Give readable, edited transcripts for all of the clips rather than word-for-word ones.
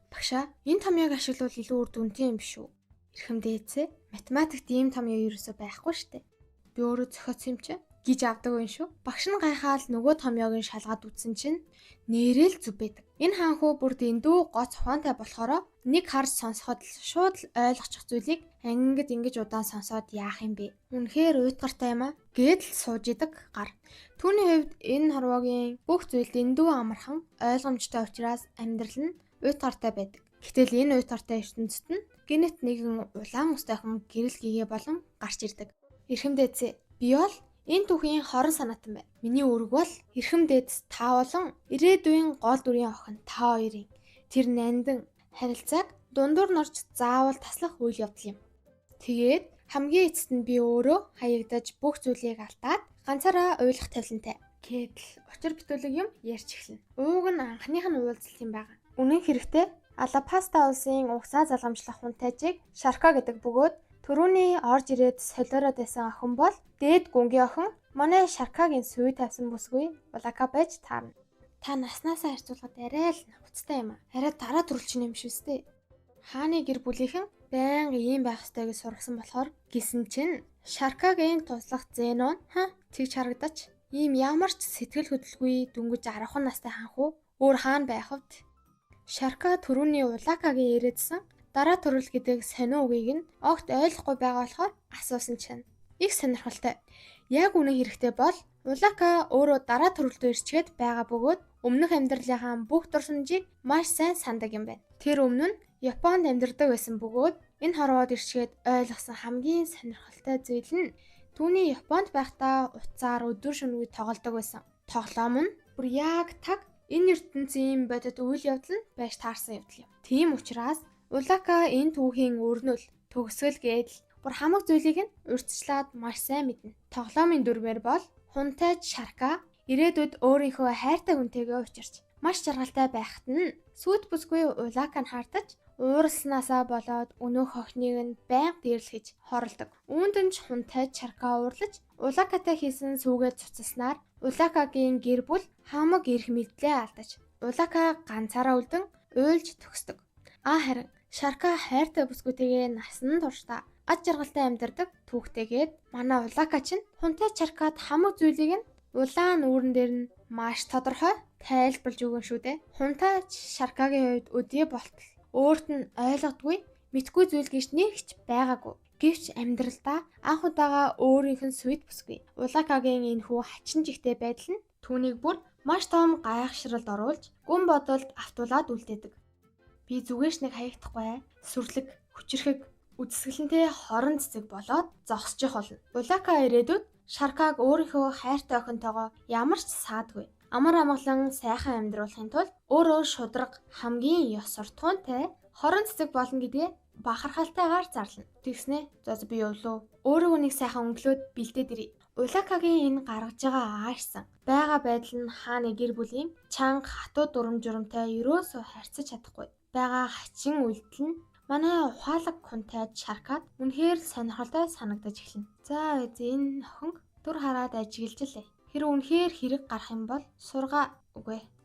Багшаа, энэ томьёог ашиглавал илүү үр дүнтэй юм биш үү? Эрхэмдээ эцээ. Математикт ийм томьёо ерөөсөө байхгүй штэ. Би өөрөө зохиоцсон юм чи гэж авдаг юм шүү. Багш нь гайхаал нөгөө томьёогийн шалгаад үзсэн чинь нэрэл зүв байдаг. Энэ хаанхуу бүр дэндүү гоц ухаантай болохоор нэг харж сонсоход л шууд л ойлгочих зүйлийг ингэж удаан сонсоод яах юм бэ? Үнэхээр уйтгартай юм аа. Гээд л сууж идэг гар. Түүний хувьд энэ хорвоогийн бүх зүйл дэндүү амархан ойлгомжтой учраас амьдрал нь уйтгартай байдаг. Гэтэл энэ уйтгартай ертөнцид нь гинэт нэгэн улаан устайхан гэрэл гэгээ болон гарч ирдэг. Эрхэмдээцээ. Би бол энэ түүхийн хорон санаатан байна. Миний үүрэг бол эрхэмдээдс та болон ирээдүйн гол дүрийн охин та хоёрын тэр нандин харилцааг дундуур норж заавал таслах үйл явдал юм. Тэгээд хамгийн эцэст нь би өөрөө хаягдаж бүх зүйлийг алдаад ганцаараа уйлах тавилантай. Гэдэл учир бүтүүлэг юм ярьж эхэлнэ. Ууг нь анхных нь уулзалт юм байгаа. Үнэн хэрэгтээ Алапаста улсын угсаа залгамжлах хунтайжийг Шарка гэдэг бөгөөд түрүүний орж ирээд солиороод байсан охин бол дээд гүнгийн охин манай Шаркагийн сүй тавьсан бүсгүй Улака байж таарна. Та наснаасаа харьцуулахад арай л навцтай юм аа. Арай дараа төрөлчин юм шүү дээ. Хааны гэр бүлийнхэн байнга ийм байх ёстой гэж сургасан болохоор гисэн чинь Шаркагийн туслах Зенон тэгж харагдач ийм ямар ч сэтгэл хөдлөлгүй дүнгиж 10 настай ханхуу өөр хаан байх хувьд Шарка түрүүний Улакагийн ирээдсэн дараа төрөл гэдэг сонио үгийг нь огт ойлгохгүй байгаа болохоор асуусан чинь их сонирхолтой. Яг үнэн хэрэгтэй бол Улака өөрөө дараа төрөлдөө ирчгээд байгаа бөгөөд өмнөх амьдралынхаа бүх дурсамжийг маш сайн сандаг юм байна. Тэр өмнө нь Японд амьдардаг байсан бөгөөд энэ хорвоод ирчгээд ойлгосон хамгийн сонирхолтой зүйл нь түүний Японд байхдаа утсаар өдөр шөнөгүй тоглодог байсан. Тоглоом нь бүр яг таг энэ ертөнцийн бодит үйл явдал нь байж таарсан явдал юм. Тийм учраас Улака энэ түүхийн өрнөл төгсгөл гэдэл бүр хамаг зүйлийг нь урьдчилаад маш сайн мэднэ. Тоглоомын дүрмээр бол хунтайж Шарка ирээдүйд өөрийнхөө хайртай хүнтэйгээ учирч маш жаргалтай байхад нь сүйт бүсгүй Улакаг хартаж ууралснаасаа болоод өнөөх охиныг нь байнга дээрлэхэж хорлдог. Үүнд нь ч хунтайж Шарка уурлаж Улакатай хийсэн сүүгээ цуцалснаар Улакагийн гэр бүл хамаг эрх мэдлээ алдаж Улака ганцаараа үлдэн уйлж төгсдөг. Харин Шарка хайртай бүсгүйтэйгээ насан туршдаа ад жаргалтай амьдардаг түүхтэйгээд манай Улака чинь хунтай Шаркад хамаг зүйлийг нь улаан үүрэн дээр нь маш тодорхой тайлбарлаж өгөн шүү дээ. Хунтай Шаркагийн хувьд өдөө болтол өөрт нь ойлгодгүй мэдгүй зүйл гэж нэгч байгаагүй. Гэвч амьдралдаа анх удаага өөрийнх нь сүйт бүсгүй Улакагийн энэхүү хачин жигтэй байдал нь түүнийг бүр маш том гайхшралд оруулж гүн бодолд автуулаад үлдээдэг. Би зүгээрч нэг хаягдахгүй сүрлэг, хүчрэхэг, үдсгэлэнтэй хорон цэцэг болоод зогсчих болно. Улака ирээдүйд Шаркаг өөрийнхөө хайртай охинтойгоо ямар ч саадгүй амар амгалан сайхан амьдруулахын тулд өөрөө шудраг хамгийн ёс суртахуунтай хорон цэцэг болно гэдгээ бахархалтайгаар зарлана. Тэгснэ би явлаа. Өөрөө нэг сайхан өнгөлөөд бэлдээд ирье. Улакагийн энэ гаргаж байгаа аашсан байгаа байдал нь хааны гэр бүлийн чанга хатуу дүрм журамтай ерөөсөө харьцаж чадахгүй. Байгаа хачин үйлдэл нь манай ухаалаг хунтайж Шаркад үнэхээр сонирхолтой санагдаж эхэлнэ. За энэ охин түр хараад ажиглаж лээ. Хэрэв үнэхээр хэрэг гарах юм бол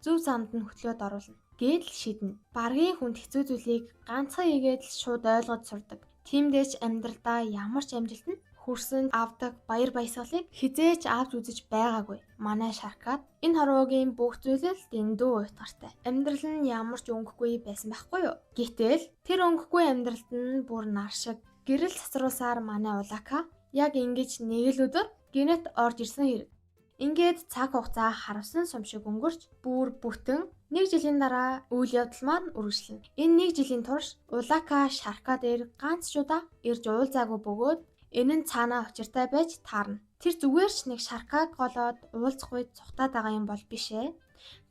зөв замд нь хөтлөөд оруулна. Гээд л шийднэ. Баргийн хүнд хэцүү зүйлийг ганцхан игээд л шууд ойлгож сурдаг. Тиймдээч амьдралдаа ямар ч амжилтанд хүрсэн авдаг баяр баясгалыг хизээч авч үзэж байгаагүй. Манай Шаркад энэ хорвоогийн бүх зүйлэл дэндүү уйтгартай. Амьдрал нь ямар ч өнгөхгүй байсан байхгүй юу? Гэтэл тэр өнгөхгүй амьдралд нь бүр нар шиг гэрэл цацруулсаар манай Улака яг ингэж нэг л өдөр гинэт орж ирсэн хэрэг. Ингээд цаг хугацаа харавсан сум шиг өнгөрч бүр бүтэн 1 жилийн дараа үйл явдал маань үргэлжлэнэ. Энэ 1 жилийн турш Улака Шарка дээр ганц ч удаа ирж уулзаагүй бөгөөд энэ нь цаанаа учиртай байж таарна. Тэр зүгээр ч нэг Шаркаг голоод уулзахгүй цухтаад байгаа юм бол биш ээ.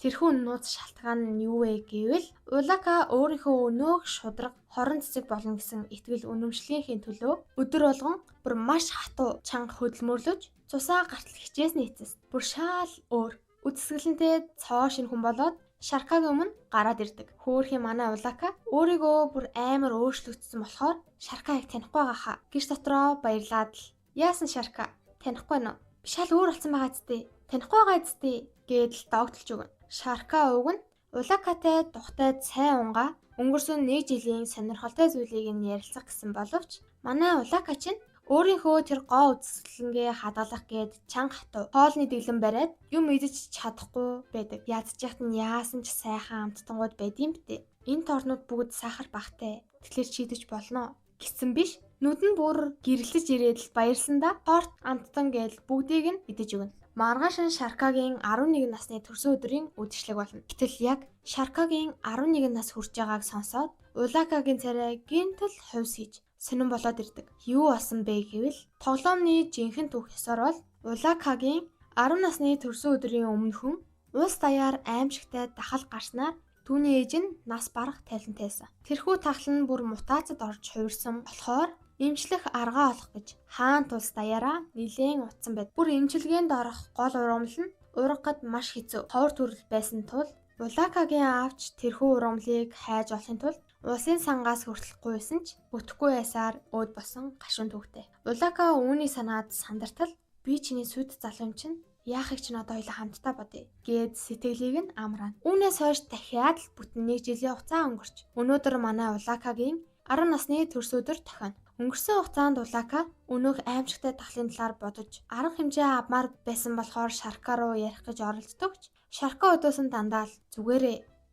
Тэрхүү нууц шалтгаан нь юу вэ гэвэл Улака өөрийнхөө өнөөх шудраг хорон цэцэг болно гэсэн итгэл үнэмшлийнхээ төлөө өдөр болгон бүр маш хатуу чанга хөдөлмөрлөж цусаа гартал хичээсний эцэст бүр шаал өөр үдсгэлэнтэй цоо шин хүн болоод Шаркагийн өмнө гараад ирдэг. Хөөхий манай Улака өөрийгөө бүр амар өөрчлөгдсөн болохоор Шаркаыг танихгүй байгаа хаа. Гэрч дотроо баярлаад л яасан Шарка танихгүй нөө. Би шал өөр болсон байгаа зү. Танихгүй байгаа зү гэдэл догтлж өгнө. Шарка уг нь Улакатай тухтай цай унгаа өнгөрсөн 1 жилийн сонирхолтой зүйлийг нь ярилцах гэсэн боловч манай Улака чинь өөрийнхөө тэр гоо үзэсгэлэнгээ хадгалах гээд чанга хатуу хоолны дэглэн бариад юм идэж чадахгүй байдаг. Ядчих нь яасан ч сайхан амттангууд байдсан битээ. Энэ торнууд бүгд сахар багтай. Тэгэхээр чийдэж болно гэсэн биш. Нүд нь бүр гэрлэж ирээд л баярлсандаа торт амттан гээл бүгдийг нь идэж өгнө. Маргааш нь Шаркагийн 11 насны төрсөн өдрийн үдшилэг болно. Гэтэл яг Шаркагийн 11 нас хүрч байгааг сонсоод Улакагийн царай гинтл хувьс хийж сонирн болоод ирдэг. Юу болсон бэ гэвэл тоглоомны жинхэнэ түүх ёсоор бол Улакагийн 10 насны төрсөн өдрийн өмнө хүн улс даяар аимшигтай дахал гарснаар түүний ээж нь нас барах талентайсан. Тэрхүү тахал нь бүр мутацид орж хувирсан болохоор эмчлэх аргаа олох гэж хаан тулс даяараа нилээн утсан байд. Бүр эмчилгээнд орох гол ургамал нь ургахад маш хэцүү. Ховор төрөл байсан тул Улакагийн аавч тэрхүү ургамлыг хайж олохын тулд улсын сангаас хүртэлхгүй байсан ч бүтэхгүй байсаар өөд босон гашуун түүхтэй. Улака үүний санаад сандартал би чиний сүд залуун чинь яахыг ч надад хоёлаа хамтдаа бодъё гэд сэтгэлийг нь амраана. Үүнээс хойш дахиад л бүтэн 1 жилийн хугацаа өнгөрч өнөөдөр манай Улакагийн 10 насны төрс өдөр тохино. Өнгөрсөн хугацаанд Улака өнөөх аимшигтай тахлын талаар бодож арга хэмжээ авмаар байсан болохоор Шарка руу ярих гэж оролддог ч Шарка өдөөс нь дандаа л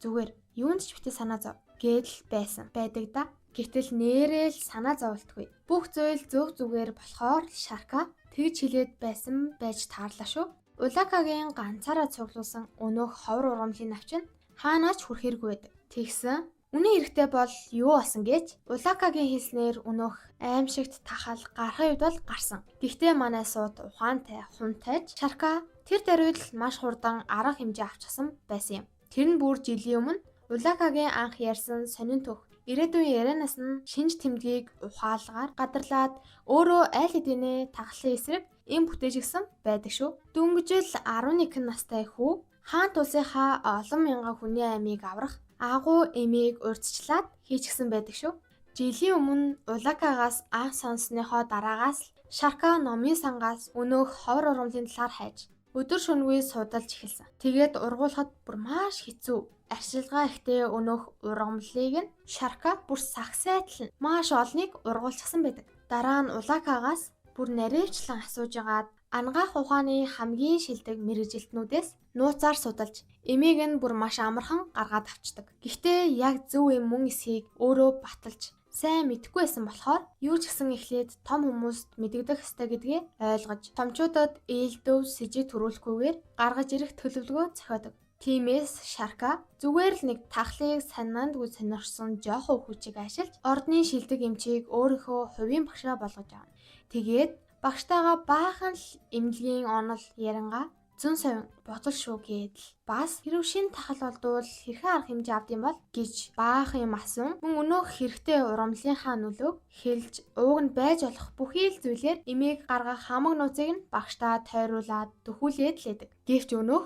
зүгээр юунд ч битээ санаа зов гэдэл байсан байдаг да. Гэтэл нээрээ л санаа зовлтгүй. Бүх зүйл зөв зүгээр болохоор Шарка тэгж хэлээд байсан байж таарлаа шүү. Улакагийн ганцаараа цуглуулсан өнөөх ховор ургамлын навчин хаанаач хүрхээргүй байдаг. Тэгсэн үнэн хэрэгтэй бол юу болсон гэж Улакагийн хэлснээр өнөөх аимшигт тахал гарахын үед бол гарсан. Гэхдээ манай сууд ухаантай хунтайж Шарка тэр даруйд л маш хурдан арга хэмжээ авчихсан байсан юм. Тэр нь бүр жилийн өмнө Улакагийн анх ярьсан сонин түүх ирээдүйн ярианаас нь шинж тэмдгийг ухаалгаар гадарлаад өөрөө аль хэдийнэ таглалын эсрэг эм бүтээжсэн байдаг шүү. Дөнгөжл 11 настай хүү хаан тулсынхаа олон мянган хүний амийг аврах агуу эмийг урьдчилаад хийчихсэн байдаг шүү. Жилийн өмнө Улакагаас анх сонссныхоо дараагаас л Шарка номын сангаас өнөөх ховор ургамлын талаар хайж өдөр шөнөгүй судалж эхэлсэн. Тэгээд ургуулхад бүр маш хэцүү. Арчилгаа ихтэй өнөөх ургамлыг нь Шарка бүр сагсайтал нь маш олныг ургуулчихсан байдаг. Дараа нь Улакагаас бүр наривчлан асууж агаад ангаах ухааны хамгийн шилдэг мэргэжилтнүүдээс нууцаар судалж эмийг нь бүр маш амархан гаргаад авчдаг. Гэхдээ яг зөв юм мөн эсхийг өөрөө баталж сайн мэдэхгүй байсан болохоор юу ч гэсэн эхлээд том хүмүүст мэдэгдэх ёстой гэдгээ ойлгож томчуудад ээлдөв сэжиг төрүүлэхгүйгээр гаргаж ирэх төлөвлөгөө зохиодог. Тиймээс Шарка зүгээр л нэг тахлыг санаандгүй сонирхсон жоохон хүчиг ашиглаж ордны шилдэг эмчийг өөрийнхөө хувийн багшаа болгож авна. Тэгээд багштайгаа баахан л эмнэлгийн онол ярангаа зүүн совин бодол шүү гэдэл бас хэрв шин тахал болдвол хэрхэн арга хэмжээ авдсан бол гэж баахан юм асуун мөн өнөөх хэрэгтэй урамлынхаа нөлөөг хэлж ууг нь байж болох бүхий л зүйлээр эмийг гаргах хамаг нууцыг нь багштаа тойруулаад төхүүлээд л байдаг. Гэвч өнөөх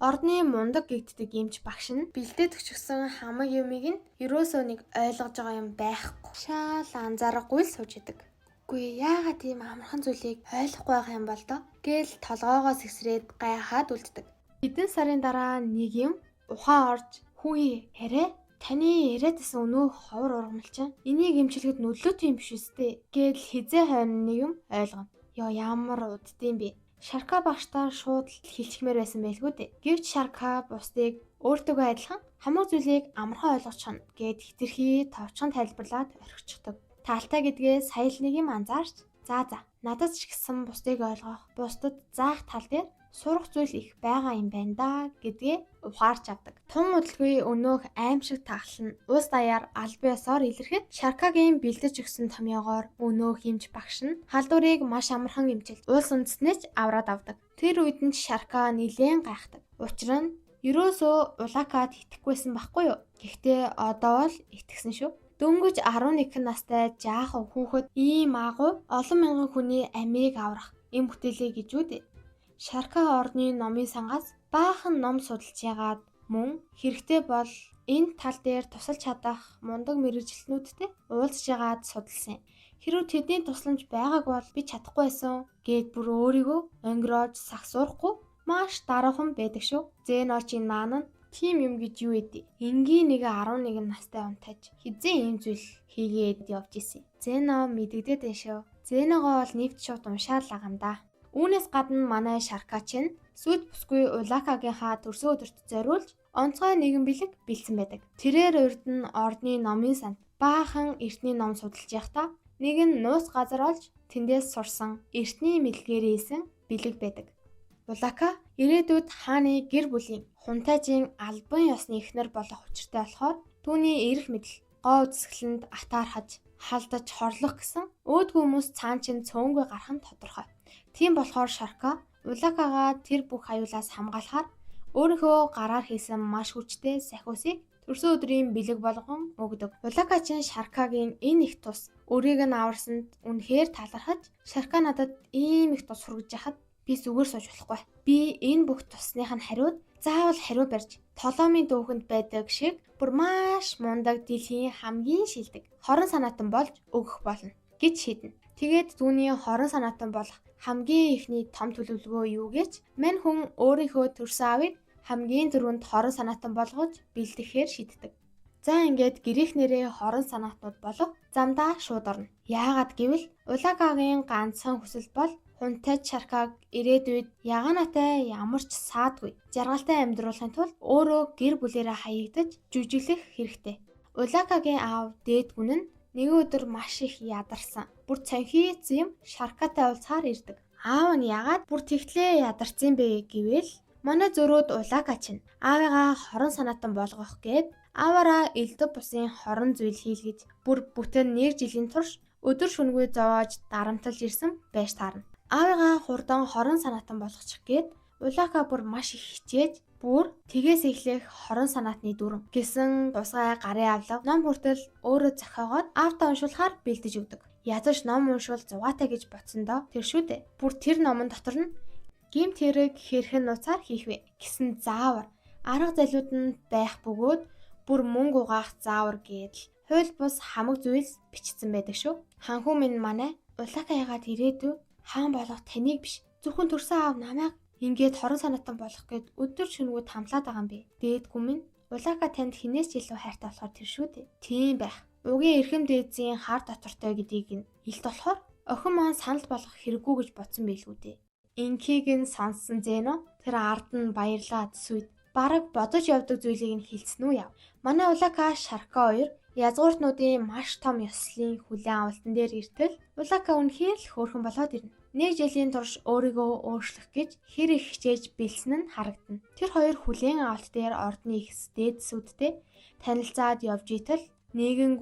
ордны мундаг гэгддэг эмч багш нь бэлдээд өчгсөн хамаг юмыг нь ерөөсөө нэг ойлгож байгаа юм байхгүй. Шал анзаарахгүй л сууж идэг. Яагаад тийм амархан зүйлийг ойлгохгүй байгаа юм бол доо гээл толгоогоо сэгсрээд гайхаад үлддэг. Хэдэн сарын дараа нэг юм ухаан орж "Хүүе, хараа таны яриадсан өнөөх ховор ургамал чинь энийг эмчилгэд нөлөөтэй юм биш үстэй" гээл хизээ хойно нэг юм ойлгоно. Ямар уддсан бэ? Шарка багштаа шууд л хэлчихмээр байсан байлгүй дээ. Гэвч Шарка бусдыг өөртөөгөө адилхан хамаг зүйлийг амархан ойлгож чадна гэд хэтэрхий товчхон тайлбарлаад орхичихдаг. Таалтай гэдгээ сая л нэг юм анзаарч за надад ч гэсэн бусдыг ойлгох, бусдад заах тал дээр сурах зүйл их байгаа юм байна да гэдгээ ухаарч авдаг. Тун удалгүй өнөөх аимшиг тахал нь улс даяар аль биесээр илэрхэд Шаркагийн бэлдэж өгсөн томьёогоор өнөөх эмч багш нь халдварыг маш амархан эмчилж улс үндэснээ ч авраад авдаг. Тэр үед нь Шарка нилээн гайхдаг. Учир нь ерөөсөө Улакад итгэхгүйсэн байхгүй юу? Гэхдээ одоо бол итгэсэн шүү. Дөнгөж 11 настай жаахан хүүхэд ийм агуу олон мянган хүний амийг аврах эм бүтээлээ гэж үдэ. Шарка ордны номын сангаас баахан ном судалж ягаад мөн хэрэгтэй бол энэ тал дээр тусалж чадах мундаг мэргэжилтнүүдтэй уулзж ягаад судалсан. Хэрвээ тэдний тусламж байгааг бол би чадахгүй байсан гэд бүр өөрийгөө онгироож сагсуурахгүй маш даруухан байдаг шүү. Зэночийн наан нь Тийм юм гэж юу ээ? Энгийн нэг 11 настай унтаж хизээ ийм зүйл хийгээд явж исэн. Зено мэдэгдээд байна шүү. Зеногоо бол нэвт шууд уншаал лагам да. Үүнээс гадна манай Шарка чинь сүд бүсгүй Улакагийнхаа төрсөн өдөрт зориулж онцгой нэгэн бэлэг бэлдсэн байдаг. Тэрээр урд нь ордны номын санд баахан эртний ном судалж явахдаа нэг нь нууц газар олж тэндээс сурсан эртний мэдлэгээр ийсэн бэлэг байдаг. Улака ирээдүйд хааны гэр бүлийн хунтайжийн албан ёсны эхнэр болох учиртай болохоор түүний эрх мэдэл гоо үзэсгэлэнд атаархаж халдаж хорлох гэсэн өөдгөө хүмүүс цаан чин цөөнгүй гарах нь тодорхой. Тийм болохоор Шарка Улакагаа тэр бүх аюулаас хамгаалахаар өөрийнхөө гараар хийсэн маш хүчтэй сахиусыг төрсөн өдрийн бэлэг болгон өгдөг. Улака чин Шаркагийн энэ их тус өөрийг нь аварсанд үнэхээр талархаж Шарка надад ийм их тус хүргэж яхад би зүгээр сууж болохгүй. Би энэ бүх тусных нь хариуд заавал хариу барьж толомын дүүхэнд байдаг шиг бүр маш мундаг дэлхийн хамгийн шилдэг хорон санаатан болж өгөх болно гэж шийднэ. Тэгээд түүний хорон санаатан болох хамгийн ихний том төлөвлөгөө юу гэж мань хүн өөрийнхөө төрсөн аавыг хамгийн дөрөнд хорон санаатан болгож бэлтгэхээр шийддэг. За ингээд грек нэрээ хорон санаатнууд болох замдаа шууд орно. Яагаад гэвэл Улакагийн ганцхан хүсэл бол хунтайж Шаркаг ирээдүйд ягаанатай ямар ч саадгүй жаргалтай амьдруулахын тулд өөрөө гэр бүлээрээ хаягдаж жүжиглэх хэрэгтэй. Улакагийн аав дээд гүн нь нэг өдөр маш их ядарсан. Бүр цанхийц юм Шаркатай уулзахаар ирдэг. Аав нь яагаад бүр тэгтлээ ядарсан бэ гэвэл манай зөрөөд Улака чинь аавыгаа хорон санаатан болгох гээд аваараа элдв бусын хорон зүйл хийлгэж бүр бүтэн 1 жилийн турш өдөр шөнөгүй зовоож дарамтлж ирсэн байж таарна. Аавыгаа хурдан хорон санаатан болгочих гээд Улака бүр маш их хичээж бүр тгээс эхлэх хорон санаатны дүрм гэсэн тусгай гарын авлага ном хүртэл өөрөө зохиогоод аавтаа уншуулахаар бэлдэж өгдөг. Ядаж ном уншвал зугаатай гэж бодсондоо тэр шүү дээ. Бүр тэр номон дотор нь гэмт хэрэг хэрхэн нуцаар хийх вэ гэсэн заавар арга залууд нь байх бөгөөд бүр мөнгө угаах заавар гэдэл хууль бус хамаг зүйлс бичсэн байдаг шүү. Ханхүү минь манай Улака ягаад ирээдүй хаан болох таныг биш зөвхөн төрсөн аав намайг ингээд хорон санаатан болох гээд өдөр шөнөгүй тамлаад байгаа юм бэ. Дээдгүй минь Улака танд хинээс ч илүү хайртай болохоор тэр шүү дээ. Тийм байх. Угийн эрхэм дээдсийн хар дотортой гэдгийг нь илт болохоор охин маань санал болгох хэрэггүй гэж бодсон байлгүй дээ. Инхийг нь сонссон Зено тэр ард нь баярлаад сүйд бараг бодож явдаг зүйлийг нь хэлсэн үү яв. Манай Улака Шарка хоёр язгууртнуудын маш том ёслолын хүлээн авалтан дээр иртэл Улака үнэхээр л хөөрхөн болоод ирнэ. 1 жилийн турш өөрийгөө өөрчлөх гэж хэр их хичээж бэлсэн нь харагдана. Тэр хоёр хүлээн авалт дээр ордны ихс дээдсүүдтэй танилцаад явж итэл нэгэн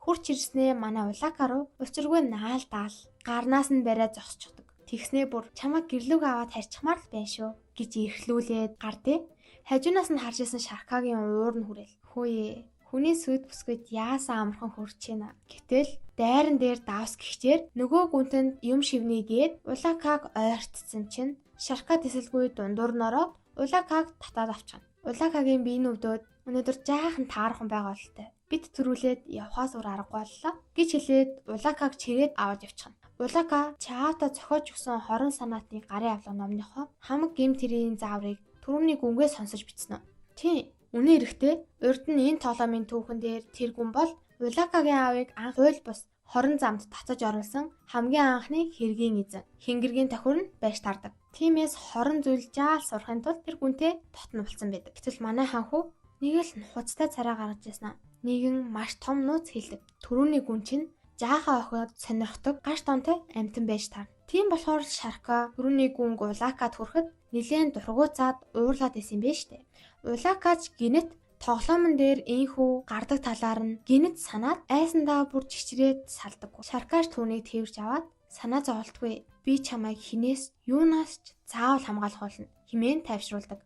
хурц ирснээ манай Улака руу учиргүй наалдаал гарнаас нь бариад зогсчихдог. Тэгснээ бүр чамайг гэрлүүг аваад харьцахмаар л байна шүү гэж эрхлүүлээд гардээ. Хажуунаас нь харж исэн Шаркагийн уур нь хүрээл. Хөөе. Хүний сүд бүсгүйд яасан амархан хурч ийна. Гэтэл дайран дээр давс гихчээр нөгөө гүнтэнд юм шивнийгээд Улакаг ойртсон чинь Шарка тэсэлгүй дундуур нь ороод Улакаг татаад авчихна. Улакагийн биеийн өвдөд өнөөдөр жаахан таархан байгаа болтой. Бид төрүүлээд явхаас өөр аргагүй боллоо гэж хэлээд Улакаг чирээд аваад явчихна. Улака чаавта зохиож өгсөн хорон санаатны гарын авлага номныхоо хамаг гэмт хэргийн зааврыг түрүүний гүнгээс сонсож бичсэн нь. Тийм. Үнэн эрэхтэй урд нь энэ толомын түүхэн дээр тэр гүн бол Улакагийн аавыг анх хууль бус хорон замд татаж оруулсан хамгийн анхны хэргийн эзэн Хингэргийн тохир нь байж таардаг. Тиймээс хорон зүйл жаал сурахын тулд тэр гүнтэй дотно болсон байдаг. Гэтэл манай ханхуу нэг л нухацтай царай гаргаж ирсэн. Нэгэн маш том нууц хэлдэг. Түрүүний гүн чинь жаахан охид сонирхдог гаш тонтой амтан байж таарна. Тийм болохоор Шарка түрүүний гүнг Улакад хүрэхэд нэлээд дургуйцаад уурлаад исэн бэ штэ. Улакач гинэт тоглоомн дээр инхүү гардаг талаар нь гинэт санаад айсандаа бүр чичрээд салдаггүй. Шаркаш түүнийг тэрж аваад санаа зовлтгүй. Би чамайг хинээс юунаас ч заавал хамгаалах болно хэмээн тайвшруулдаг.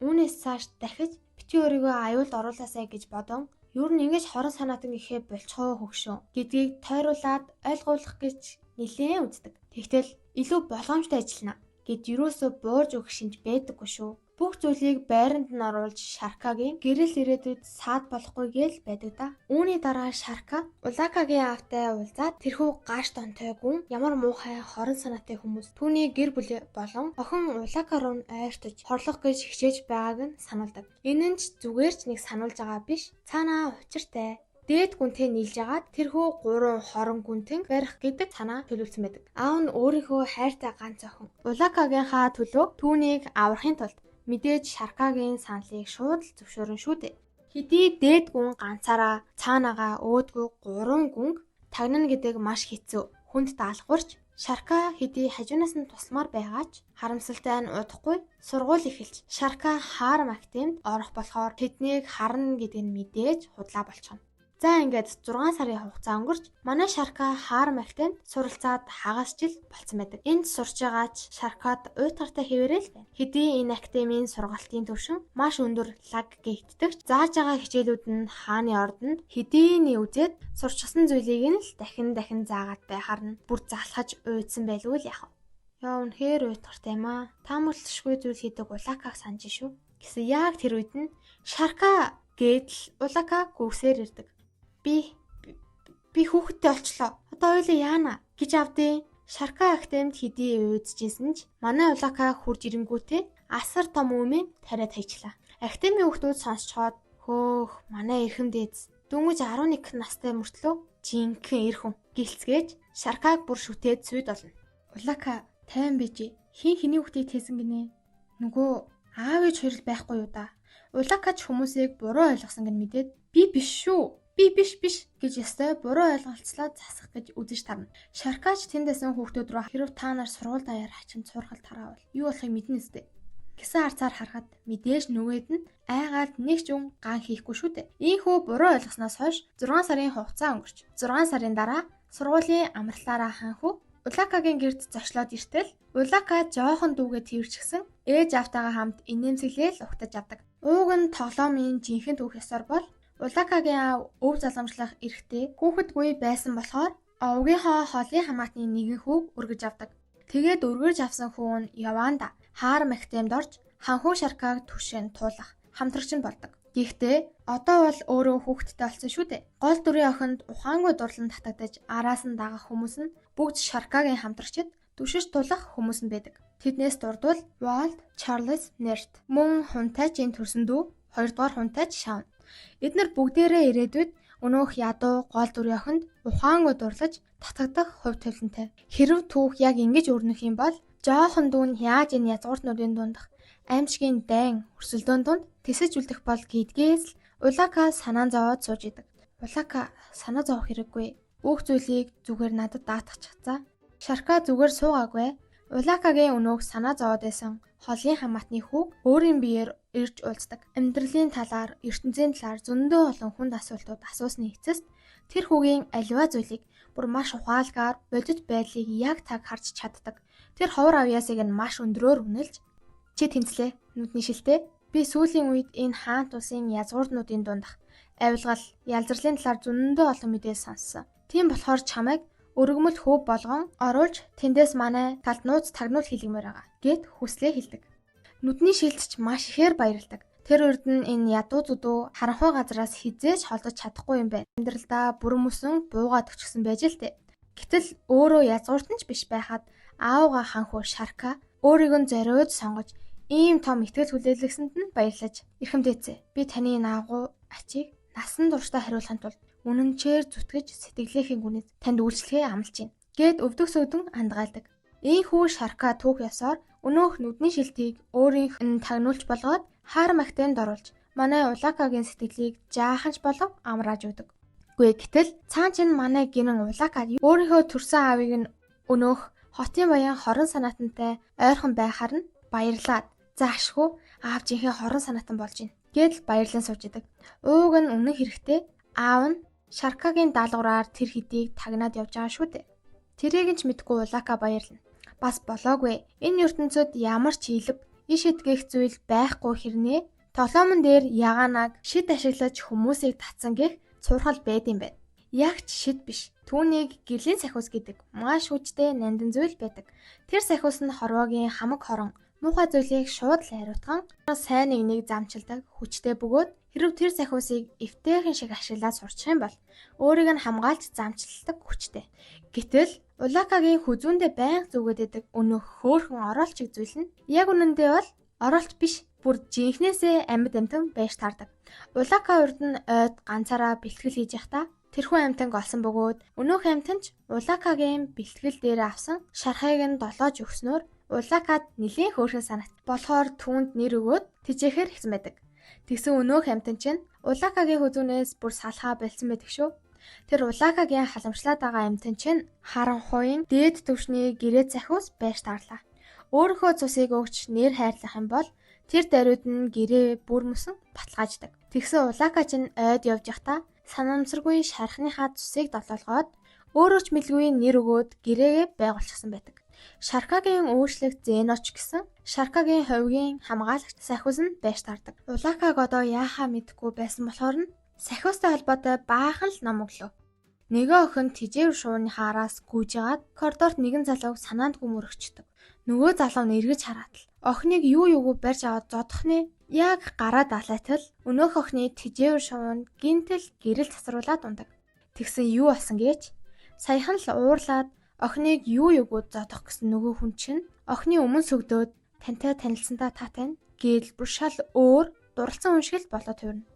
Үүнээс цааш дахиж бити өөрийгөө аюулд оруулаасай гэж бодон ер нь ингэж хорон санаатан гэхээ болцгоо хөгшөө гэдгийг тойруулаад ойлгуулах гэж нэлээд үздэг. Тэгтэл илүү болгоомжтой ажиллана гэд юусоо буурж өгөх шинж байдаггүй шүү. Бүх зүйлийг байранд нь оруулж Шаркагийн гэрэл ирээдүйд саад болохгүй гээл байдаг да. Үүний дараа Шарка Улакагийн аавтай уулзаад тэрхүү гаш донтой гүн ямар муухай хорон санаатай хүмүүс түүний гэр бүл болон охин Улака руу ойртож хорлох гэж хичээж байгааг нь сануулдаг. Энэ нь ч зүгээр ч нэг сануулж байгаа биш. Цаанаа учиртай. Дээд гүнтэй нийлж агаад тэрхүү 3 хорон гүнтэн барих гэдэг санаа төлөвлөсөн байдаг. Аав нь өөрийнхөө хайртай ганц охин Улакагийнхаа төлөө түүнийг аврахын тулд мэдээж Шаркагийн саналыг шууд л зөвшөөрөн шүү дээ. Хэдий дээд гүн ганцаараа цаанаага өөдгөө 3 гүнг тагнана гэдэг маш хэцүү. Хүнд даалгаварч Шарка хэдий хажуунаас нь тусламар байгаач харамсалтай нь удахгүй сургууль эхэлж Шарка Харм Актемд орох болохоор тэднийг харна гэдэг нь мэдээж худлаа болчихно. За ингээд 6 сарын хугацаа өнгөрч манай Шарка Харм Актемд суралцаад хагас жил болцсон байдаг. Энд сурч байгаач Шаркад уйтгартай хэвээрэл байна. Хэдий энэ академийн сургалтын түвшин маш өндөр лаг гэгддэг. Зааж байгаа хичээлүүд нь хааны ордонд хэдийний үзээд сурчсан зүйлийг нь л дахин заагаад байхаар нь бүр залхаж уйдсан байлгүй л яах вэ? Яа үнэхээр уйтгартай юм аа. Таамаглашгүй зүйл хийдэг Улакаг санаж шүү. Гэсэн яг тэр үед нь Шарка гэдэл Улака гүгсээр ирдэг. Би хүүхэдтэй олчлоо. Одоо ойлоо яана гэж авдیں۔ Шарка актемд хэдий уйдчихсэн ч манай Улака хурж ирэнгүүтээ асар том үмэн тариад хайчлаа. Актемийн хүүхдүүд сонсцоод хөөх манай эрхэм дээдс дөнгөж 11 настай мөртлөө жинхэнэ эр хүн гэлцгээж Шаркаг бүр шүтээд сүйд болно. Улака тайван бийж хин хэний хүүхдийг тээсэн гинэ. Нөгөө аав ээж хоёр л байхгүй юу да. Улакач хүмүүсийг буруу ойлгосон гэн мэдээд би биш шүү. Би биш гэж ястай буруу ойлголцлоо засах гэж үзэж тарна. Шаркач тэндээсэн хүүхдүүд рүү хэрв та нар сургууль даяар хачин цуурхал тараавал юу болохыг мэднэ үстэй. Гэсэн харцаар харахад мэдээж нөгөөд нь айгаад нэг ч юм ган хийхгүй шүү дээ. Ийхүү буруу ойлгосноос хойш 6 сарын хугацаа өнгөрч 6 сарын дараа сургуулийн амралтаараа ханхүү Улакагийн гэрд зочлоод иртэл Улака жоохон дүүгээ тэрчгсэн ээж автайгаа хамт инээмсэглээл угтаж авдаг. Ууг нь тоглоомын жинхэнэ түүх ёсоор бол Улакагийн аав өв залгамжлах эрэхтэй хүүхэдгүй байсан болохоор овгийнхоо холын хамаатны нэгэн хүүг өргөж авдаг. Тэгээд өргөж авсан хүү нь Яванда Харм Актемд орж ханхүү Шаркаг түшин туулах хамтрагч нь болдог. Гэхдээ одоо бол өөрөө хүүхэдтэй болсон шүү дээ. Гол дүрийн охинд ухаангүй дурлан татагдаж араас нь дагах хүмүүс нь бүгд Шаркагийн хамтрагчид түшиж тулах хүмүүс нь байдаг. Тэднээс дурдвал Walt, Charles, Nert мөн хунтайчийн төрсөн дүү 2 дугаар хунтайч Shaun. Эдгээр бүгдээрээ ирээдүйд өнөөх ядуу гол дүрийн охинд ухаангүй дурлаж татагдах хувь тавилантай. Хэрв түүх яг ингэж өрнөх юм бол жоохон дүүн яаж энэ язгууртнуудын дундах аимшигын дайн өрсөлдөөн дунд тэсэж үлдэх бол гэдгээс л Улака санаа зовоод сууж идэг. Улака санаа зовох хэрэггүй. Бүх зүйлийг зүгээр надад даатгачихцаа. Шарка зүгээр суугаагүй. Улакагийн өнөөх санаа зовоод байсан холын хамаатны хүүг өөрийн биеэр ирж уулздаг. Амьдралын талаар, ертөнцийн талаар зөндөө олон хүнд асуултууд асуусны эцэст тэр хүүгийн аливаа зүйлийг бүр маш ухаалгаар бодит байдлыг яг таг харж чаддаг. Тэр ховор авьяасыг нь маш өндрөөр үнэлж чи тэнцлээ нүдний шилтэй. Би сүүлийн үед энэ хаант улсын язгуурнуудын дундах авилгал, ялзарлын талаар зөндөө олон мэдээ сонссон. Тийм болохоор чамайг өргөмөл хөөв болгон оруулж тэндээс манай талд нууц тагнуул хийлгэмээр байгаа гэд хүслээ хэлдэг. Нүдний шилдэж маш ихээр баярлдаг. Тэр урд нь энэ ядуу зүдүү харанхуй газраас хизээж холдож чадахгүй юм байна. Амьдралдаа бүрэн мөсөн буугаад өчгсөн байж л дээ. Гэтэл өөрөө язгууртан ч биш байхад аавга ханхуу Шарка өөрийг нь зориуд сонгож ийм том итгэл хүлээлгэсэнд нь баярлаж эрхэм дээдсэ би таны наагуу ачийг насан туршдаа хариулахын тулд үнэнчээр зүтгэж сэтгэлээхийн гүнэд танд үйлчлэхээ амлаж байна гэд өвдөх сөдөн андгаалдаг. Ийхүү Шарка түүх ёсоор өнөөх нүдний шилтийг өөрийнх нь тагнуулж болгоод Харм Актемд оруулж манай Улакагийн сэтгэлийг жаахан ч болов амрааж өгдөг. Гүй гэтэл цаан чин манай гэрэн Улака өөрийнхөө төрсөн аавыг нь өнөөх хотын баян хорон санаатантай ойрхон байхаар нь баярлаад заашгүй аав жинхэнэ хорон санаатан болж байна гэдэл баярлан сууж идэг. Ууг нь үнэн хэрэгтээ аав нь Шаркагийн даалгавраар тэр хэдийг тагнаад явж байгаа шүү дээ. Тэрийг нь ч мэдгүй Улака баярлна. Бас болоогүй. Энэ ертөнцид ямар ч ийлв, иш идгэх зүйл байхгүй хэрнээ тоглоомон дээр ягаанаг шид ашиглаж хүмүүсийг татсан гэх цуурхал байд юм байна. Яг ч шид биш. Түүнийг гэрлийн сахиус гэдэг маш хүчтэй нандин зүйл байдаг. Тэр сахиус нь хорвоогийн хамаг хорон Муухай зүйлийг шууд л хариуцхан сайн нэг замчилдаг хүчтэй бөгөөд хэрв тэр сахиусыг эвтэйхэн шиг ашиглаад сурчих юм бол өөрийг нь хамгаалж замчилдаг хүчтэй. Гэтэл Улакагийн хүзүүндээ байнга зүгээд идэг өнөөх хөөхөн оролцог зүйл нь яг үнэндээ бол оролт биш, бүр жинхнээсээ амьд амтан байж таардаг. Улака урд нь ойд ганцаараа бэлтгэл хийж явахдаа тэрхүү амтанг олсон бөгөөд өнөөх амтанч Улакагийн бэлтгэл дээр авсан шархайг нь долоож өгснөөр Улакад нэлийн хөөрхөн санагт болохоор түүнд нэр өгөөд тэжээхээр хэвсэн байдаг. Тэгсэн өнөөх амтан чинь Улакагийн хүзүүнээс бүр салхаа болсон байдаг шүү. Тэр Улакагийн халамжлаад байгаа амтан чинь харанхуйн дээд түвшний гэрээ захиус байж таарлаа. Өөрийнхөө цусыг өгч нэр хайрлах юм бол тэр даруйд нь гэрээ бүр мөсөн баталгааждаг. Тэгсэн Улака чинь ойд явж явахдаа санамсаргүй шархныхаа цусыг долоолгоод өөрөө ч мэлгүй нэр өгөөд гэрээгээ байгуулчихсан байдаг. Шаркагийн өөрчлөгт Зеноч гэсэн Шаркагийн ховгийн хамгаалагч сахиус нь байж таардаг. Улакаг одоо яахаа мэдэхгүй байсан болохоор нь сахиустай холбоотой баахан л ном өглөө. Нөгөө охин тижээвэр шууныхаа араас гүйж ягаад коридорт нэгэн залууг санаандгүй мөрөгчдөг. Нөгөө залуу нь эргэж хараад л охиныг юу юугүй барьж аваад зодохны яг гараа далайтал өнөөх охины тижээвэр шуунд гинтэл гэрэл тасруулаад ундаг. Тэгсэн юу болсон гэж саяхан л уурлаад охиныг юу юугүй зодох гэсэн нөгөө хүн чинь охины өмнө сүгдөөд тантай танилцсандаа та тань гээл бүр шал өөр дурлцсан хүн шиг л болоод хувирна.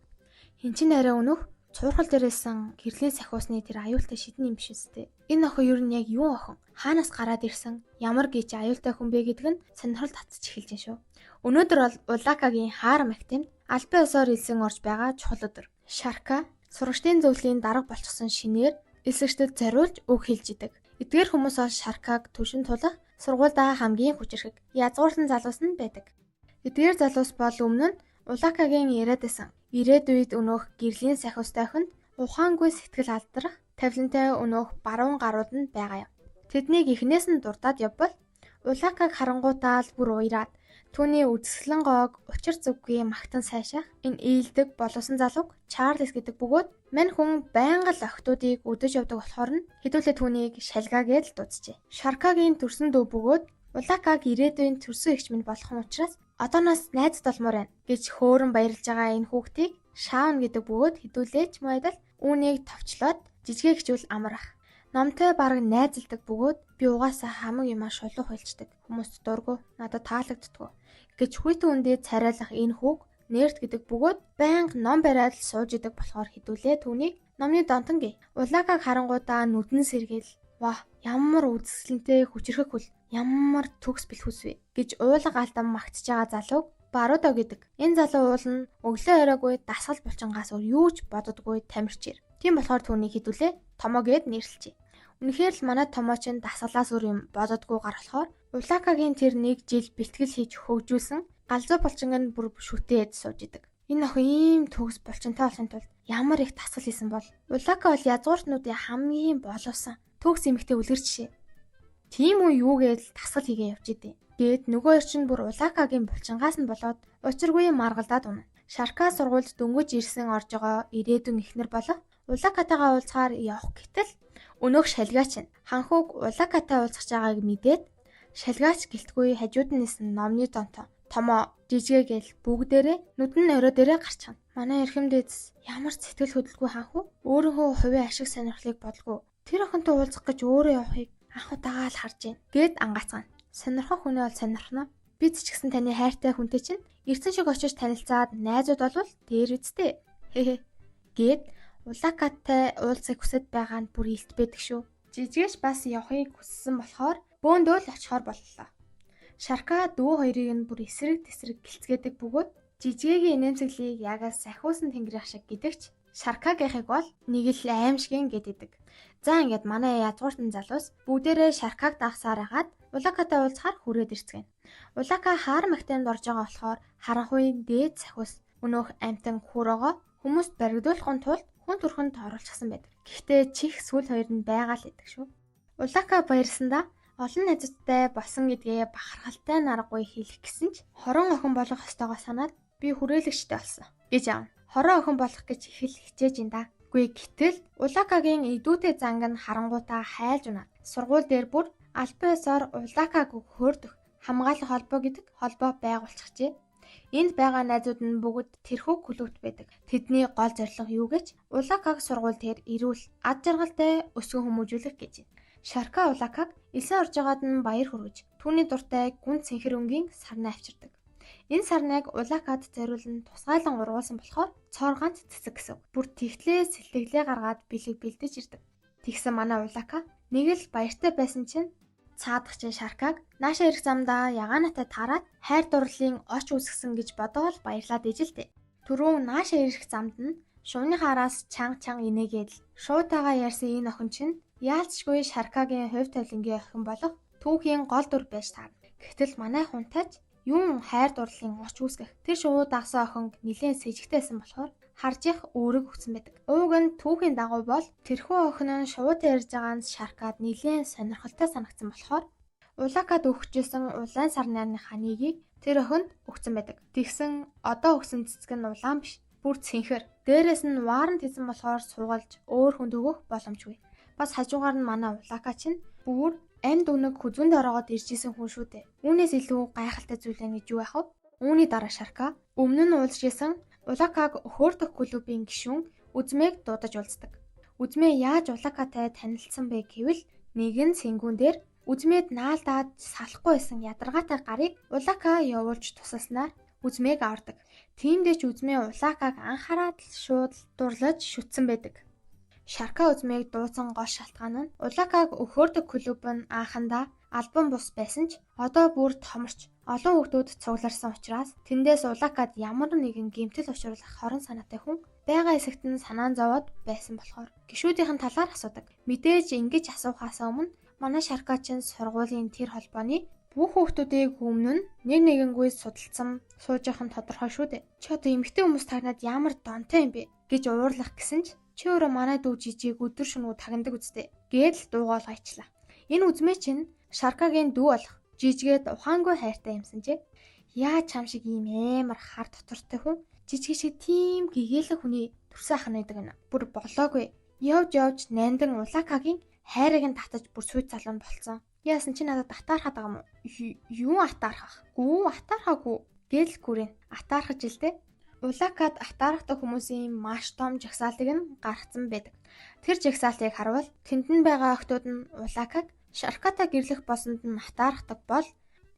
Хин чин арай өнөх цуурхал дээрээсэн гэрлийн сахиусны тэр аюултай шидэн юм биш үстэй. Энэ охин юу нь яг юу охин? Хаанаас гараад ирсэн? Ямар гэж аюултай хүн бэ гэдг нь сонирхол татчих эхэлж байна шүү. Өнөөдөр бол Улакагийн хаар магтамд албан ёсоор илсэн орж байгаа чухал өдөр. Шарка сурагчдын зөвлөлийн дарга болчихсон шинээр эсэгчдэд зориулж үг хэлж идэг. Эдгээр хүмүүс бол Шаркаг түшин тулах сургуульдаа хамгийн хүчирхэг язгуурсан залуус нь байдаг. Эдгээр залуус бол өмнө нь Улакагийн яриад байсан. Ирээдүйд өнөөх гэрлийн сахиустай охинд ухаангүй сэтгэл алдрах тавилантай өнөөх баруун гарууд нь байгаа юм. Тэднийг эхнээс нь дурдаад явбал Улакаг харангуйтаа л бүр уяраад түүний үзэсгэлэн гоог учир зүггүй магтан сайшаах энэ ээлдэг боловсон залууг Чарльз гэдэг бөгөөд мань хүн байнга л охтуудыг өдөж явдаг болохоор нь хэдүүлээ түүнийг шалгаагээд л дуудажээ. Шаркагийн төрсөн дүү бөгөөд Улакаг ирээдүйн төрсөн эгч минь болох нь учраас одооноос найз толмоор байна гэж хөөрөн баярлж байгаа энэ хүүхдийг Шаун гэдэг бөгөөд хэдүүлээч майдал үүнийг товчлоод жижигэгчүүл амрах. Номтой бараг найзалдаг бөгөөд би угаасаа хамаг юмаа шулуух хэлждэг. Хүмүүст дургу, надад таалагддаггүй гэж хүйтэн үндээ царайлах энэ хүүг нэрт гэдэг бөгөөд байнга ном бариад сууж идэг болохоор хэдүүлээ түүнийг номны донтон гээ. Улакаг харангуудаа нүдэн сэргээл ваа ямар үзэсгэлэнтэй хүчрэхэг хөл ямар төгс бэлхүүс вэ гэж уулга алдан магтж байгаа залууг Барудо гэдэг. Энэ залуу уул нь өглөө оройгүй дасгал булчингаас өөр юу ч боддоггүй тамирчээр. Тийм болохоор түүнийг хэдүүлээ Томо гэд нэрлэлжээ. Үнэхээр л манай Томо ч дасгалаас өөр юм боддоггүй гар болохоор Улакагийн тэр нэг жил бэлтгэл хийж хөгжүүлсэн галзуу булчинг нь бүр шүтээд сууж идэг. Энэ охин ийм төгс булчинтай болохын тулд ямар их дасгал хийсэн бол Улака бол язгууртнуудын хамгийн боловсон төгс эмэгтэй үлгэр жишээ. Тийм үү юу гээл дасгал хийгээ явж идэв. Гээд нөгөө орчин бүр Улакагийн булчингаас нь болоод учиргүй маргалдаад унана. Шарка сургуульд дөнгөж ирсэн орж байгаа ирээдүйн эхнэр болох Улакатайгаа уулзахаар явах гэтэл өнөөх шалгаач нь ханхуг Улакатай уулзах байгааг мэдээд шалгаач гэлтгүй хажууд нь нисэн номны донтоо Томо жижигэгээл бүгдээрээ нүдэн орой дээрээ гарчихна. Манай эрхэм дээдс ямар сэтгэл хөдлөлгүй ханху өөрийнхөө хувийн ашиг сонирхлыг бодлого тэр охинтой уулзах гэж өөрөө явахыг анхудаага л харж байна гэд ангаацгаана. Сонирхох хүнээ бол сонирхно. Бид ч гэсэн таны хайртай хүнтэй чинь эрдэн шиг очиж танилцаад найзууд болвол дээр үсттэй. Гэд Улакатай уулзах хүсэж байгаа нь бүр илт байдаг шүү. Жижигэж бас явахыг хүссэн болохоор бөөндөө л очихоор боллоо. Шарка дүү хоёрыг нь бүр эсрэг тесрэг гэлцгээдэг бөгөөд жижигэгийн инээмсэглийг ягаас сахиусан тэнгэрийн шиг гэдэгч Шаркагийнхыг бол нэг л аимшигэн гэдэг. За ингээд манай язгууртан залуус бүгдээрээ Шаркаг дагсаар хагаад Улакатай уулзахаар хүрээд ирцгэн. Улака хаар магтамд орж байгаа болохоор харанхуйн дээд сахиус өнөөх амтан хурогоо хүмүүст баригдуулахын тулд хүн төрхөнд оруулчихсан байдаг. Гэхдээ чих сүүл хоёр нь байгаа л гэдэг шүү. Улака баярсандаа олон найзуудтай болсон гэдгээ бахархалтай наргагүй хэлэх гэсэн ч хорон охин болох ёстойгоо санаад би хүрээлэгчтэй болсон гэж аав. Хорон охин болох гэж их л хичээж ин да. Гүй гэтэл Улакагийн идүүтэй занг нь харангуйтаа хайлж унаад сургууль дээр бүр албан ёсоор Улакаг хөөрдөх хамгаалах холбоо гэдэг холбоо байгуулчихжээ. Энд байгаа найзууд нь бүгд тэрхүү клубт байдаг. Тэдний гол зорилго юу гэж Улакаг сургууль дээр ирүүл ад жаргалтай өсгөн хүмүүжүүлэх гэж байна. Шарка Улакаг элсэн орж байгаад нь баяр хүргэж түүний дуртай гүн цэнхэр өнгийн сарнаа авчирдаг. Энэ сарнайг Улакад зориулан тусгайлан ургуулсан болохоор цоор ганц цэцэг гэсэн. Бүр тэгтлээ сэлтэглээ гаргаад бэлэг бэлдэж ирдэг. Тэгсэн манай Улака нэг л баяртай байсан чинь цаадагчин Шаркаг наашаа ирэх замдаа яганатай таарад хайр дурлалын оч үүсгэсэн гэж бодоод баярлаад ижилтэй. Түрүүн наашаа ирэх замд нь шувныхаа араас чанга инээгээд шуудаагаа ярьсан энэ охин чинь яалцчгүй Шаркагийн хувь тавилангийн охин болох түүхийн гол дүр байж таарна. Гэтэл манай хунтайч юун хайр дурлалын оч үүсгэх тэр шууд дагсан охин нэлээд сэжигтэйсэн болохоор харж их өөрөг өгсөн байдаг. Ууг нь түүхийн дагуу бол тэрхүү охин нь шууд ярьж байгаанд Шаркад нэлээд сонирхолтой санагдсан болохоор Улакад өгчээсэн улаан сарныхаа нэгийг тэр охинд өгсөн байдаг. Тэгсэн одоо өгсөн цэцэг нь улаан биш, бүр цэнхэр. Дээрээс нь ваарн тийсэн болохоор суугалж өөр хүнд өгөх боломжгүй. Бас хажуугаар нь манай Улака чинь бүр амьд үнэг хүзүүнд ороод ирж исэн хүн шүү дээ. Үүнээс илүү гайхалтай зүйл нь гэж юу яах вэ? Үүний дараа Шарка өмнө нь уулж исэн Улакаг хөөрдөх клубын гишүүн Үзмээг дуудаж уулздаг. Үзмээ яаж Улакатай танилцсан бэ гэвэл нэгэн сэнгүүн дээр Үзмээд наалдаад салахгүй байсан ядаргаатай гарыг Улака явуулж тусалснаар Үзмээг авардаг. Тиймдээ ч Үзмээ Улакаг анхаарал шууд дурлаж шүтсэн байдаг. Шарка Үзмээг дуусан гол шалтгаан нь Улакаг өхөөрдөг клуб нь анхандаа албан бус байсан ч одоо бүр томорч олон хүүхдүүд цугларсан учраас тэндээс Улакад ямар нэгэн гэмтэл учруулах хорон санаатай хүн байгаа хэсэгт нь санаан зовоод байсан болохоор гишүүдийн талаар асуудаг. Мэдээж ингэж асуухаас өмнө манай Шарка чинь сургуулийн тэр холбооны бүх хүүхдүүдийг өмнө нь нэг нэгэнгүй судалсан сууж явах нь тодорхой шүү дээ. Чи одоо эмэгтэй хүмүүс тагнаад ямар донтой юм бэ гэж уурлах гэсэн ч чи өөрөө манай дүү жижиг өдөр шөнөгүй тагнадаг үстэй гээд л дуугаал гайчлаа. Энэ Үзмээ чинь Шаркагийн дүү болох жижигэд ухаангүй хайртай юмсан чи. Яаж чам шиг ийм амар хар дотортой хүн жижиг шиг тийм гэгээлэг хүний төрсөн ах найдаг байна. Бүр болоогүй. Явж нандан Улакагийн хайрыг нь татаж бүр сүйт залуу болцсон. Яасан чи надад атаархаад байгаа юм уу? Юу атаархах? Гүү атаархаагүй гээл гүрэн. Атаархаж илтэй. Улакад атаархдаг хүмүүсийн маш том жагсаалтыг нь гаргацсан байдаг. Тэр жагсаалтыг харвал тэнд нь байгаа охтууд нь Улакаг Шаркатай гэрлэх болсонд нь атаархдаг бол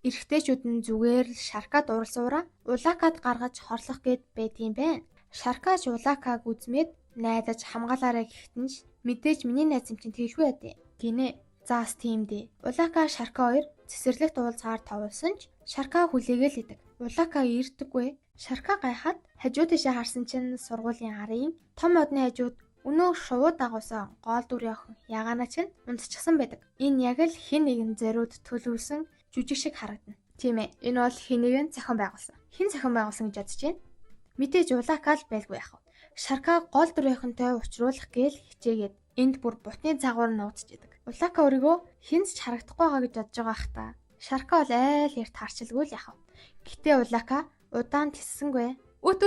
эрэгтэйчүүд нь зүгээр л Шаркад уралсуураа Улакад гаргаж хорлох гээд байдгийн байна. Шаркач Улакаг Үзмээд найдаж хамгаалаарай гэхтэн ч мэдээж миний найз юм чинь тийшгүй байдیں۔ Гинэ. Заас тийм дээ. Улака Шарка хоёр цэцэрлэгт уулзгаар тавуулсан ч Шарка хүлээгээл идэг. Улака ирдэггүй. Шарка гайхаад хажуу тийшээ харсан чинь сургуулийн арын том одны хажууд өнөө шууд дагуулсан гол дүрийн охин Ягана чинь унтчихсан байдаг. Энэ яг л хин нэгэн зориуд төлөвлөсөн жүжиг шиг харагдана. Тийм ээ. Энэ бол хин нэгэн зохион байгуулсан. Хин зохион байгуулсан гэж бодож байна? Мэдээж Улака л байлгүй яах вэ? Шарка гол дүрийн охинтой уулзруулах гээл хичээгээд энд бүр бутны загвар нууцж идэг. Улака өөрийгөө хинч харагдахгүй байгаа гэж бодож байгаа ах та. Шарка бол айл ярь таарчилгүй л яах вэ? Гэтэ Улака удаан тиссэнгүй. Үт.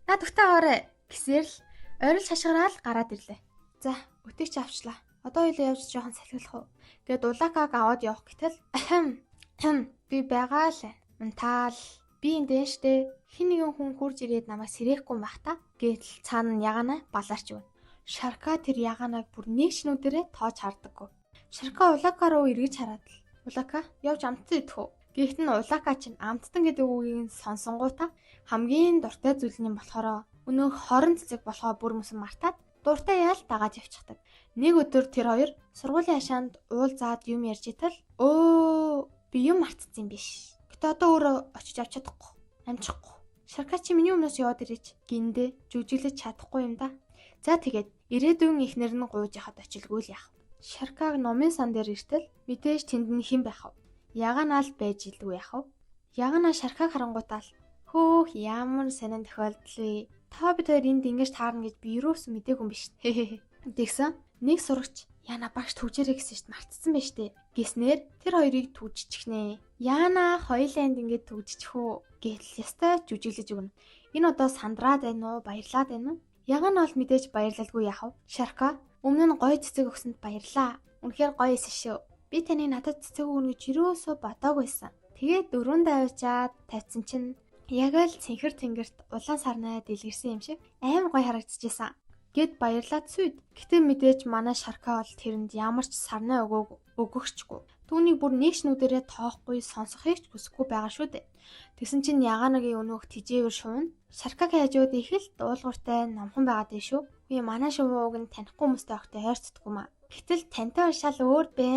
Над өгтөө аваарэ гэсээр л орил шашгараал гараад ирлээ. За, өтөйч авчлаа. Одоо илүү явж жоохон салхилах уу? Гэт Улакаг аваад явах гэтэл би байгаа л. Унтаал. Би энэ дэштэй хин нэгэн хүн хурж ирээд намайг сэрэхгүй байх та. Гэтэл цаана нь Ягана балаарч өгнө. Шарка тэр Яганаг бүр нэг шинүүдэрээ тоож хардаггүй. Шарка Улака руу эргэж хараад л Улака явж амтсан идэх үү? Гэхдээ нь Улака чинь амттан гэдэг үгийг сонсонгуудаа хамгийн дуртай зүйл нь болохоор өнөө хорон цэцэг болохоо бүр мөсөн мартаад дуртай яал дагаад явчихдаг. Нэг өдөр тэр хоёр сургуулийн хашаанд уулзаад юм ярьж итэл би юм мартсан юм биш. Гэтэ одоо өөрөө очиж авч чадахгүй. Амжихгүй. Шарка чи миний өмнөөс яваад ирээч. Гиндэ жүжиглэж чадахгүй юм да. За тэгээд ирээдүйн ихнэр нь гууж яхад очилгүй л яах. Шаркаг номын сан дээр иртэл мэдээж тэнд нь хэн байх вэ? Ягана л байж илгүй яах вэ? Ягана Шаркаг харангуутаал хөөх ямар сонин тохиолдол вэ? Та бид хоёр энд ингэж таарна гэж би юусэн мэдээгүй юм биш. Тэгсэн нэг сурагч Яна багш түгжээрэй гэсэн шít мартцсан байж тээ. Гэснээр тэр хоёрыг түгжчихнэ. Яна хоёланд ингэж түгжчих үү гэтэл ястай жүжиглэж өгнө. Энэ одоо сандраад байна уу? Баярлаад байна уу? Ягана бол мэдээж баярлалгүй яах вэ? Шарка өмнө нь гоё цэцэг өгсөнд баярлаа. Үнэхээр гоё эсэн шүү. Би таны надад цэцэг өгнө гэж юусоо бодоагүйсэн. Тэгээд дөрөндөө авчаад тавьсан чинь яг л цэнхэр тэнгэрт улаан сарнаа дэлгэрсэн юм шиг амар гоё харагдчихсан. Гэт баярлаад сүйд. Гэтэ мэдээж манай Шарка бол тэрэнд ямар ч сарнаа өгөхчгүй. Түүнийг бүр нэгшнүүдэрээ тоохгүй сонсохыг ч хүсэхгүй байгаа шүү дээ. Тэгсэн чинь Яганагийн өнөөх тижээвэр шуун Шаркагийн хажууд их л дуулууртай номхон байгаад дээ шүү. Би манай шувууг нь танихгүй хүмүүстэй огтой хайрцдаггүй маа. Гэтэл тантай шал өөр бэ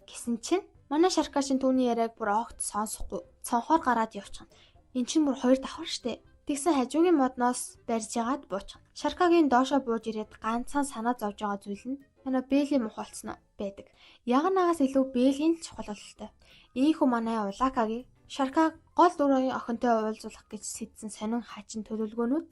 гэсэн чинь манай Шарка шин түүний яриаг бүр огт сонсохгүй. Цонхоор гараад явчихна. Эн чинь бүр хоёр давхар штэ. Тэгсэн хажуугийн модноос барьж ягаад буучих. Шаркагийн доошоо бууж ирээд ганцхан санаа зовж байгаа зүйл нь манай Бэлийн мух болцсон байдаг. Ягнаагаас илүү Бэлийн чухал бололтой. Ийхүү манай Улакагийн Шаркаг гол дүрийн охинтой уулзуулах гэж сэтсэн сонин хачин төлөвлөгөөнүүд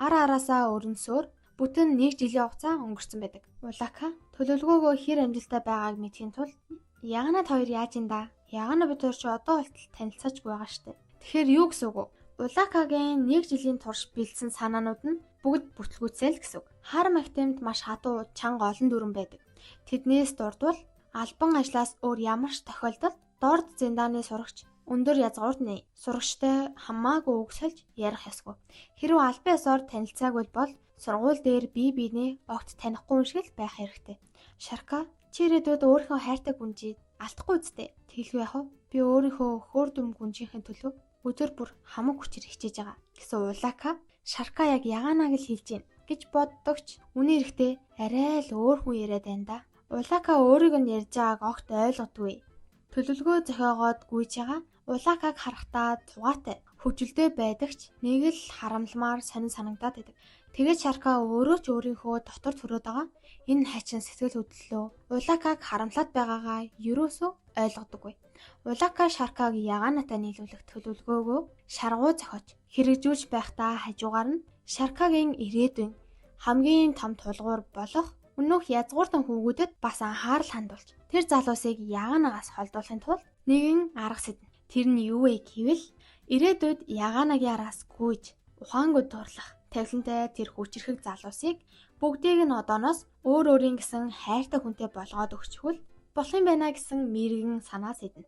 араасаа өрнсөөр бүтэн 1 жилийн хугацаа өнгөрцөн байдаг. Улака төлөвлөгөөгөө хэр амжилттай байгааг мэдхийн тулд Ягнад хоёр яаж ин да? Ягна бид хоёр ч одоо болтол танилцаач байгаа штэ. Тэгэхээр юу гэсэн үг вэ? Улакагийн 1 жилийн турш бэлдсэн санаанууд нь бүгд бүтлгүүцэл гэсэн үг. Хар магтамд маш хатуу чанга олон дүрэн байдаг. Тэднээс дурдвал албан ажлаас өөр ямар ч тохиолдолд дорд зэндааны сурагч өндөр язгуурт сурагчтай хамаагүй үг сольж ярих ёсгүй. Хэрвээ албан ёсоор танилцаагүй бол сургууль дээр бие биенээ огт танихгүй юм шиг л байх хэрэгтэй. Шарка чи ирээдүйд өөрийнхөө хайртай гүнжийг алдахгүй үстэй. Тэгэлгүй яах вэ? Би өөрийнхөө хөөрдөм гүнжийнхээ төлөө өдөр бүр хамаг хүчээр хичээж байгаа гэсэн Улака Шарка яг Яганаг л хэлж гин гэж боддогч үнэн эрэхтэй арай л өөр хүн яриад байна да. Улака өөрийг нь ярьж байгааг огт ойлгодгүй. Төлөвлөгөө зохиогоод гүйж байгаа Улакаг харахтаа тугаатай хөвжөлтэй байдагч нэг л харамламаар сонин санагдаад байдаг. Тэгээд Шарка өөрөө ч өөрийнхөө дотор төрөөд байгаа энэ хайчин сэтгэл хөдлөлөө Улакаг харамлаад байгаагаа ерөөсөө ойлгодоггүй. Улака Шаркаг Яганатай нийлүүлэх төлөвлөгөөгөө шаргуу зохиож хэрэгжүүлж байхдаа хажуугаар нь Шаркагийн ирээдүйн хамгийн том тулгуур болох өнөөх язгууртан хүүгүүдэд бас анхаарал хандуулж тэр залуусыг Яганагаас холдуулахын тулд нэгэн арга сэдэн. Тэр нь юу вэ гэвэл ирээдүйд Яганагийн араас гүйж ухаангүй дурлах тавилантай тэр хүчрхэг залуусыг бүгдийг нь одооноос өөр өөрийн гэсэн хайртай хүнтэй болгоод өгчихвөл болох юм байна гэсэн мэрэгэн санаа сэдэн.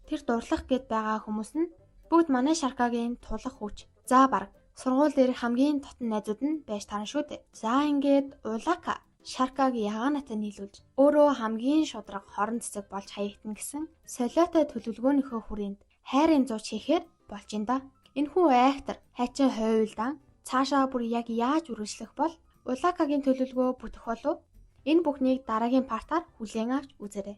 Тэр дурлах гэд байгаа хүмүүс нь бүгд манай Шаркагийн тулах хүч. За баг сургууль дээр хамгийн дотн найзууд нь байж таарна шүү дээ. За ингээд Улака Шаркаг Яганатай нийлүүлж өөрөө хамгийн шудраг хорон цэцэг болж хаягдана гэсэн солиотой төлөвлөгөөнийхөө хүрээнд хайрын зууч хийхээр болж ин да. Энэхүү айхтар хайчин хойволдан цаашаа бүр яг яаж үргэлжлэх бол Улакагийн төлөвлөгөө бүтэх болов? Энэ бүхнийг дараагийн партаар хүлээн авч үзээрэй.